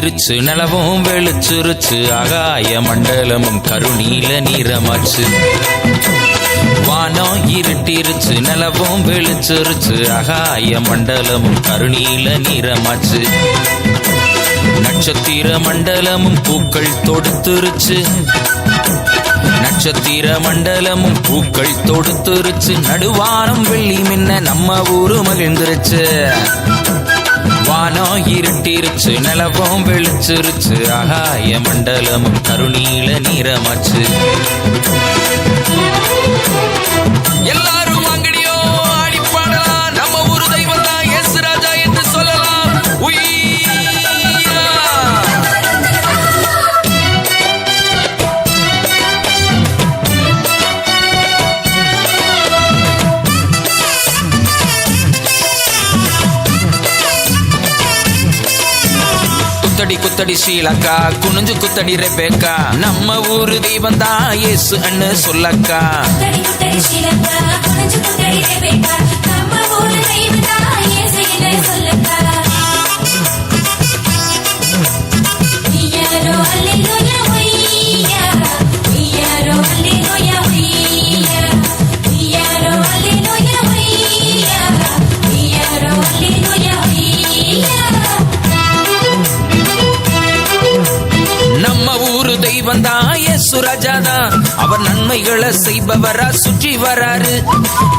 இருட்டிருச்சு நிலவும் வெளிச்சிருச்சு ஆகாய மண்டலமும் கருநீல நிறமாச்சு. வானம் இருட்டிருச்சு நிலவும் வெளிச்சிருச்சு ஆகாய மண்டலமும் கருநீல நிறமாச்சு. நட்சத்திர மண்டலமும் பூக்கள் தொடுத்துருச்சு. நட்சத்திர மண்டலமும் பூக்கள் தொடுத்துருச்சு. நடுவானம் வெள்ளி மின்ன நம்ம ஊரு மகிழ்ந்துருச்சு. வானம் இருட்டிருச்சு நிலவும் வெளிச்சிருச்சு ஆகாய மண்டலமும் கருநீல நிறமாச்சு. எல்லாரும் வாங்கடியோ ஆடி பாடலாம். நம்ம ஊரு தெய்வம் தான் இயேசு ராஜா என்று சொல்லலாம். குத்தடி குத்தடி ஸ்ரீலங்கா குனிஞ்சு குத்தடி ரெபேக்கா நம்ம ஊரு தெய்வம் தான் இயேசு அண்ணு சொல்லக்கா. இயேசு ராஜாதான் அவர் நன்மைகளை செய்பவரா சுற்றி வராரு.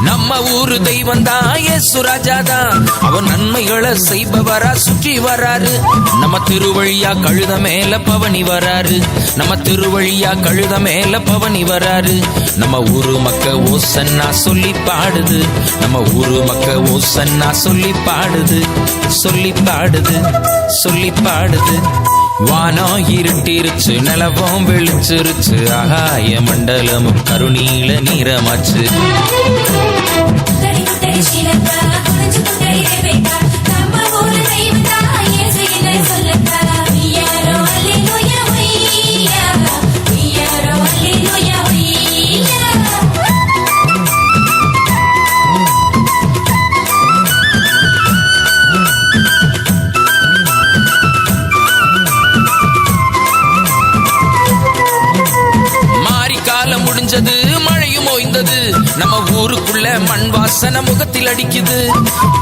நம்ம ஊரு தெய்வம் தான் இயேசு ராஜாதான் அவர் நன்மைகளை செய்பவரா சுற்றி வராரு. நம்ம திருவழியா கழுத மேல பவனி வராரு. நம்ம திருவழியா கழுத மேல பவனி வராரு. நம்ம ஊரு மக்க ஓசன்னா சொல்லி பாடுது. நம்ம ஊரு மக்க ஓசன்னா சொல்லி பாடுது. சொல்லி பாடுது சொல்லி பாடுது. வானம் இருட்டிருச்சு நிலவும் வெளிச்சிருச்சு ஆகாய மண்டலமும் கருநீல நிறமாச்சு. முடிஞ்சது மழையும் ஓய்ந்தது. நம்ம ஊருக்குள்ள மண் வாசனை முகத்தில் அடிக்குது.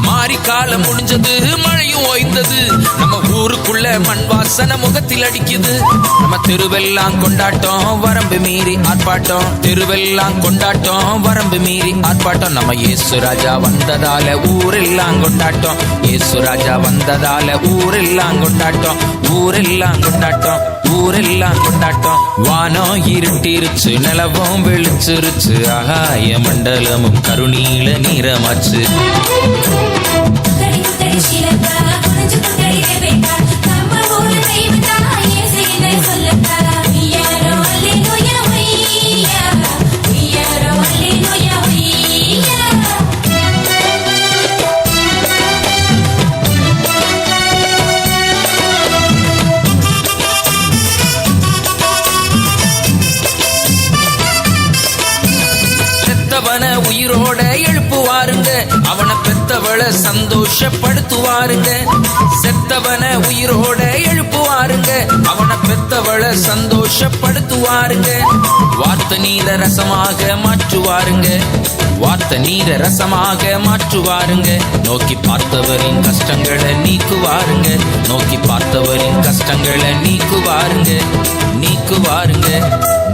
மாறி காலம் முடிஞ்சது மழையும் ஓய்ந்தது. நம்ம ஊருக்குள்ள மண் வாசனை முகத்தில் அடிக்குது. நம்ம தெருவெல்லாம் கொண்டாட்டம் வரம்பு மீறி ஆர்ப்பாட்டம். தெருவெல்லாம் கொண்டாட்டம் வரம்பு மீறி ஆர்ப்பாட்டம். நம்ம இயேசு ராஜா வந்ததால ஊரெல்லாம் கொண்டாட்டம். இயேசு ராஜா வந்ததால ஊரெல்லாம் கொண்டாட்டம். ஊரெல்லாம் கொண்டாட்டம் ஊரெல்லாம் கொண்டாட்டம். வானம் இருட்டிருச்சு நிலவும் வெளிச்சிருச்சு ஆகாய மண்டலமும் கருநீல நிறமாச்சு. உயிரோட எழுப்புவாருங்க. அவனை பெத்தவளை சந்தோஷப்படுத்துவாருங்க. செத்தவனை உயிரோட எழுப்புவாருங்க. அவனை பெத்தவளை சந்தோஷப்படுத்துவாருங்க. வார்த்தை நீர ரசமாக மாற்றுவாருங்க. வார்த்தை நீர ரசமாக மாற்றுவாருங்க. நோக்கி பார்த்தவரின் கஷ்டங்களை நீக்குவாருங்க. நோக்கி பார்த்தவரின் கஷ்டங்களை நீக்குவாருங்க. நீக்குவாருங்க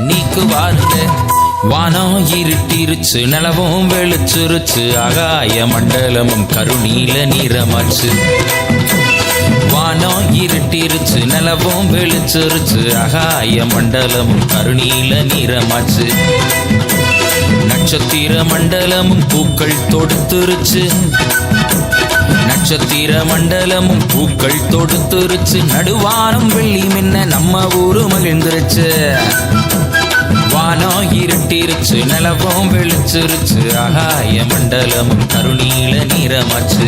நீக்குவாருங்க. வானம் இருட்டிருச்சு நிலவும் வெளிச்சிருச்சு ஆகாய மண்டலமும் கருநீல நிறமாச்சு. வானம் இருட்டிருச்சு நிலவும் வெளிச்சிருச்சு ஆகாய மண்டலமும் கருநீல நிறமாச்சு. நட்சத்திர மண்டலமும் பூக்கள் தொடுத்துருச்சு. நட்சத்திர மண்டலமும் பூக்கள் தொடுத்துருச்சு. நடுவானம் வெள்ளி மின்ன நம்ம ஊரு மகிழ்ந்துருச்சு. வானம் இருட்டிருச்சு நிலவும் வெளிச்சிருச்சு ஆகாய மண்டலமும் கருநீல நிறமாச்சு.